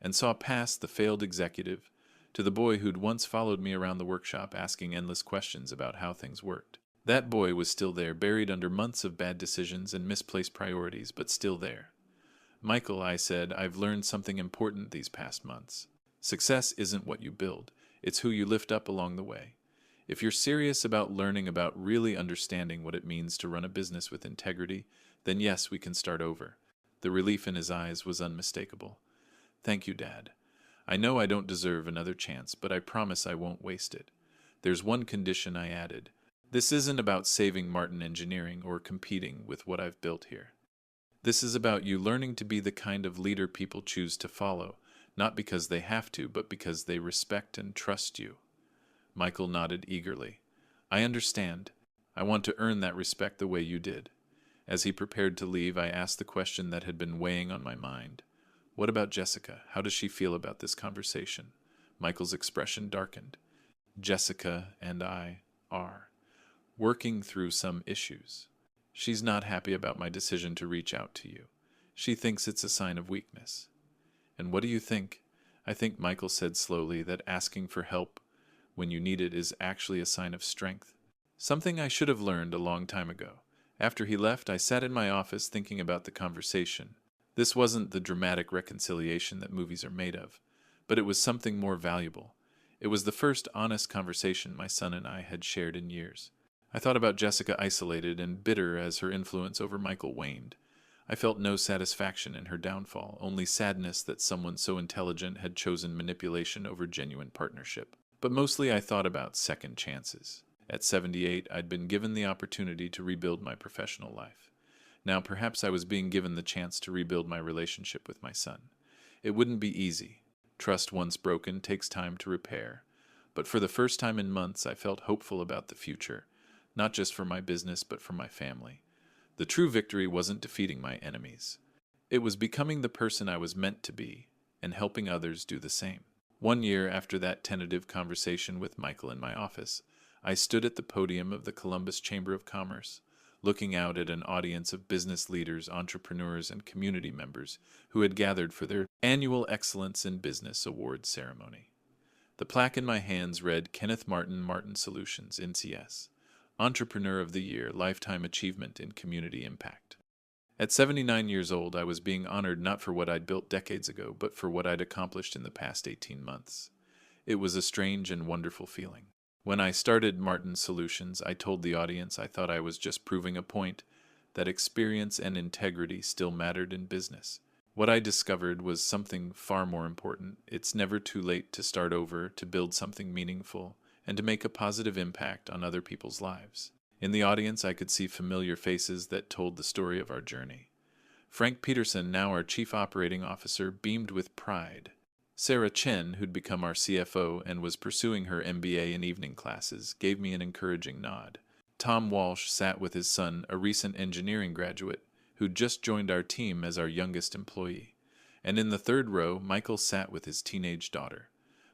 and saw past the failed executive to the boy who'd once followed me around the workshop asking endless questions about how things worked. That boy was still there, buried under months of bad decisions and misplaced priorities, but still there. "Michael," I said, "I've learned something important these past months. Success isn't what you build, it's who you lift up along the way. If you're serious about learning, about really understanding what it means to run a business with integrity, then yes, we can start over." The relief in his eyes was unmistakable. "Thank you, Dad. I know I don't deserve another chance, but I promise I won't waste it. There's one condition," I added. "This isn't about saving Martin Engineering or competing with what I've built here. This is about you learning to be the kind of leader people choose to follow, not because they have to, but because they respect and trust you." Michael nodded eagerly. "I understand. I want to earn that respect the way you did." As he prepared to leave, I asked the question that had been weighing on my mind. "What about Jessica? How does she feel about this conversation?" Michael's expression darkened. "Jessica and I are working through some issues. She's not happy about my decision to reach out to you. She thinks it's a sign of weakness." "And what do you think?" "I think," Michael said slowly, "that asking for help when you need it is actually a sign of strength. Something I should have learned a long time ago." After he left, I sat in my office thinking about the conversation. This wasn't the dramatic reconciliation that movies are made of, but it was something more valuable. It was the first honest conversation my son and I had shared in years. I thought about Jessica, isolated and bitter as her influence over Michael waned. I felt no satisfaction in her downfall, only sadness that someone so intelligent had chosen manipulation over genuine partnership. But mostly I thought about second chances. At 78, I'd been given the opportunity to rebuild my professional life. Now perhaps I was being given the chance to rebuild my relationship with my son. It wouldn't be easy. Trust once broken takes time to repair. But for the first time in months, I felt hopeful about the future. Not just for my business, but for my family. The true victory wasn't defeating my enemies. It was becoming the person I was meant to be, and helping others do the same. 1 year after that tentative conversation with Michael in my office, I stood at the podium of the Columbus Chamber of Commerce, looking out at an audience of business leaders, entrepreneurs, and community members who had gathered for their annual Excellence in Business Awards ceremony. The plaque in my hands read Kenneth Martin, Martin Solutions, NCS. Entrepreneur of the Year, Lifetime Achievement in Community Impact. At 79 years old, I was being honored not for what I'd built decades ago, but for what I'd accomplished in the past 18 months. It was a strange and wonderful feeling. When I started Martin Solutions, I told the audience I thought I was just proving a point, that experience and integrity still mattered in business. What I discovered was something far more important. It's never too late to start over, to build something meaningful, and to make a positive impact on other people's lives. In the audience, I could see familiar faces that told the story of our journey. Frank Peterson, now our Chief Operating Officer, beamed with pride. Sarah Chen, who'd become our CFO and was pursuing her MBA in evening classes, gave me an encouraging nod. Tom Walsh sat with his son, a recent engineering graduate, who'd just joined our team as our youngest employee. And in the third row, Michael sat with his teenage daughter,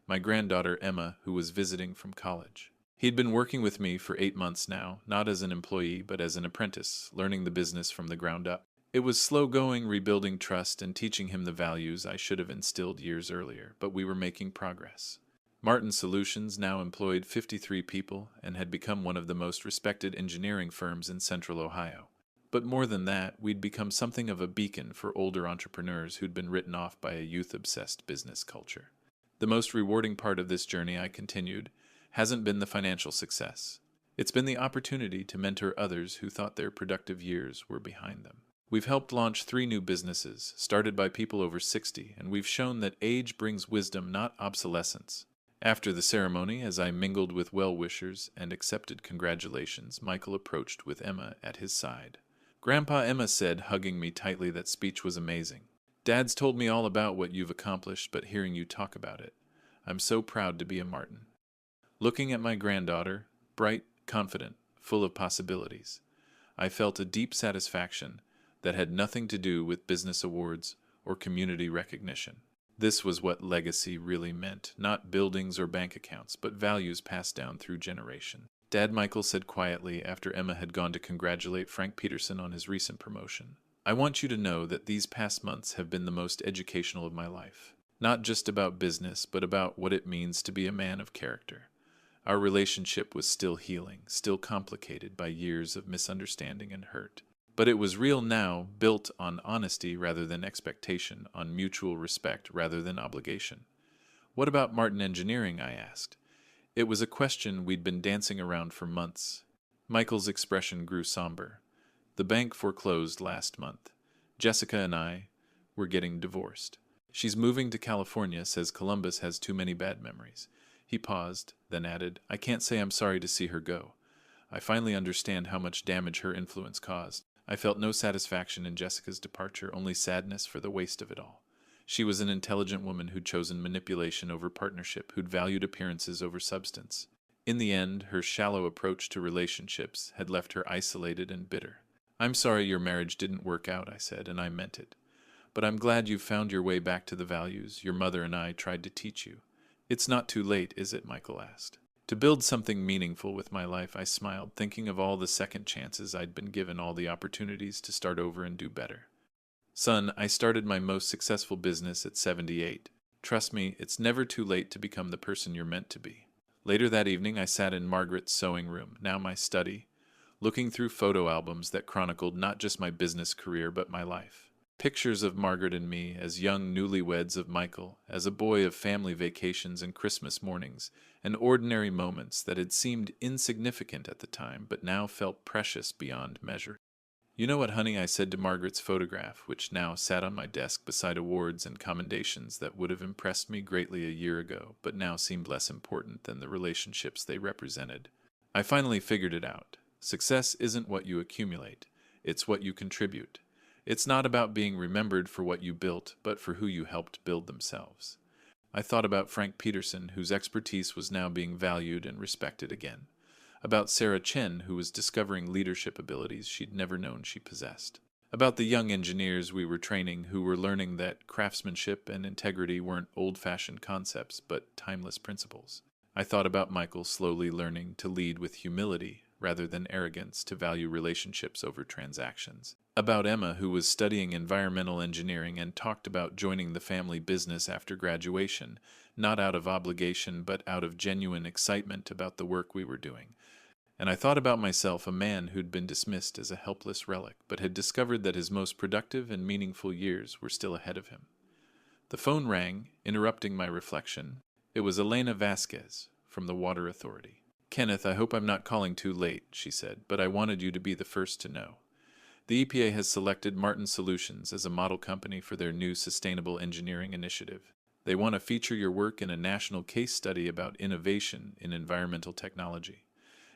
my granddaughter Emma, who was visiting from college. He'd been working with me for 8 months now, not as an employee, but as an apprentice, learning the business from the ground up. It was slow going, rebuilding trust and teaching him the values I should have instilled years earlier, but we were making progress. Martin Solutions now employed 53 people and had become one of the most respected engineering firms in Central Ohio. But more than that, we'd become something of a beacon for older entrepreneurs who'd been written off by a youth-obsessed business culture. The most rewarding part of this journey, I continued, hasn't been the financial success. It's been the opportunity to mentor others who thought their productive years were behind them. We've helped launch 3 new businesses, started by people over 60, and we've shown that age brings wisdom, not obsolescence. After the ceremony, as I mingled with well-wishers and accepted congratulations, Michael approached with Emma at his side. Grandpa, Emma said, hugging me tightly, that speech was amazing. Dad's told me all about what you've accomplished, but hearing you talk about it, I'm so proud to be a Martin. Looking at my granddaughter, bright, confident, full of possibilities, I felt a deep satisfaction that had nothing to do with business awards or community recognition. This was what legacy really meant, not buildings or bank accounts, but values passed down through generation. Dad, Michael said quietly after Emma had gone to congratulate Frank Peterson on his recent promotion, I want you to know that these past months have been the most educational of my life. Not just about business, but about what it means to be a man of character. Our relationship was still healing, still complicated by years of misunderstanding and hurt. But it was real now, built on honesty rather than expectation, on mutual respect rather than obligation. What about Martin Engineering? I asked. It was a question we'd been dancing around for months. Michael's expression grew somber. The bank foreclosed last month. Jessica and I were getting divorced. She's moving to California, says Columbus has too many bad memories. He paused, then added, I can't say I'm sorry to see her go. I finally understand how much damage her influence caused. I felt no satisfaction in Jessica's departure, only sadness for the waste of it all. She was an intelligent woman who'd chosen manipulation over partnership, who'd valued appearances over substance. In the end, her shallow approach to relationships had left her isolated and bitter. I'm sorry your marriage didn't work out, I said, and I meant it. But I'm glad you've found your way back to the values your mother and I tried to teach you. It's not too late, is it? Michael asked. To build something meaningful with my life, I smiled, thinking of all the second chances I'd been given, all the opportunities to start over and do better. Son, I started my most successful business at 78. Trust me, it's never too late to become the person you're meant to be. Later that evening, I sat in Margaret's sewing room, now my study, looking through photo albums that chronicled not just my business career, but my life. Pictures of Margaret and me as young newlyweds, of Michael as a boy, of family vacations and Christmas mornings, and ordinary moments that had seemed insignificant at the time, but now felt precious beyond measure. You know what, honey, I said to Margaret's photograph, which now sat on my desk beside awards and commendations that would have impressed me greatly a year ago, but now seemed less important than the relationships they represented. I finally figured it out. Success isn't what you accumulate, it's what you contribute. It's not about being remembered for what you built, but for who you helped build themselves. I thought about Frank Peterson, whose expertise was now being valued and respected again. About Sarah Chen, who was discovering leadership abilities she'd never known she possessed. About the young engineers we were training who were learning that craftsmanship and integrity weren't old-fashioned concepts, but timeless principles. I thought about Michael slowly learning to lead with humility rather than arrogance, to value relationships over transactions. About Emma, who was studying environmental engineering and talked about joining the family business after graduation, not out of obligation but out of genuine excitement about the work we were doing. And I thought about myself, a man who'd been dismissed as a helpless relic, but had discovered that his most productive and meaningful years were still ahead of him. The phone rang, interrupting my reflection. It was Elena Vasquez from the Water Authority. "Kenneth, I hope I'm not calling too late," she said, "but I wanted you to be the first to know. The EPA has selected Martin Solutions as a model company for their new sustainable engineering initiative. They want to feature your work in a national case study about innovation in environmental technology."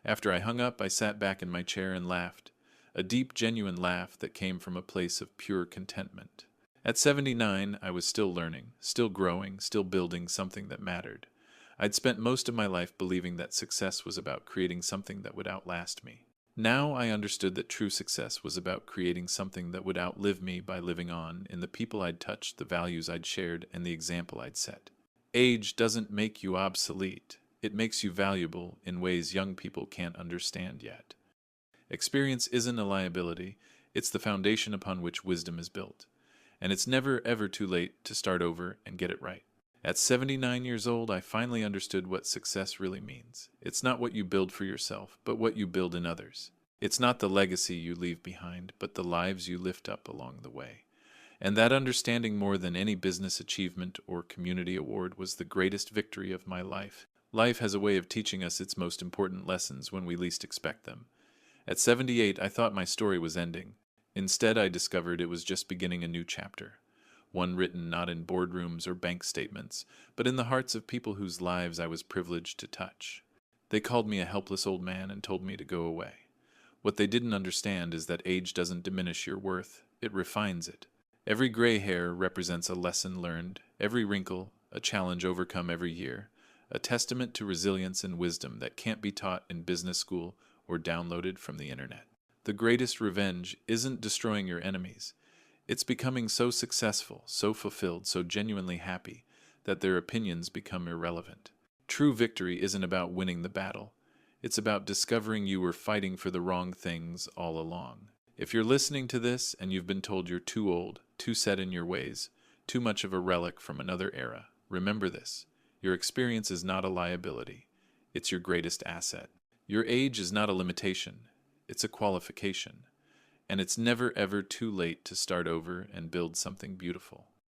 After I hung up, I sat back in my chair and laughed, a deep, genuine laugh that came from a place of pure contentment. At 79, I was still learning, still growing, still building something that mattered. I'd spent most of my life believing that success was about creating something that would outlast me. Now I understood that true success was about creating something that would outlive me by living on in the people I'd touched, the values I'd shared, and the example I'd set. Age doesn't make you obsolete. It makes you valuable in ways young people can't understand yet. Experience isn't a liability. It's the foundation upon which wisdom is built. And it's never, ever too late to start over and get it right. At 79 years old, I finally understood what success really means. It's not what you build for yourself, but what you build in others. It's not the legacy you leave behind, but the lives you lift up along the way. And that understanding, more than any business achievement or community award, was the greatest victory of my life. Life has a way of teaching us its most important lessons when we least expect them. At 78, I thought my story was ending. Instead, I discovered it was just beginning a new chapter. One written not in boardrooms or bank statements, but in the hearts of people whose lives I was privileged to touch. They called me a helpless old man and told me to go away. What they didn't understand is that age doesn't diminish your worth, it refines it. Every gray hair represents a lesson learned, every wrinkle, a challenge overcome every year, a testament to resilience and wisdom that can't be taught in business school or downloaded from the internet. The greatest revenge isn't destroying your enemies. It's becoming so successful, so fulfilled, so genuinely happy that their opinions become irrelevant. True victory isn't about winning the battle. It's about discovering you were fighting for the wrong things all along. If you're listening to this and you've been told you're too old, too set in your ways, too much of a relic from another era, remember this. Your experience is not a liability. It's your greatest asset. Your age is not a limitation. It's a qualification. And it's never ever too late to start over and build something beautiful.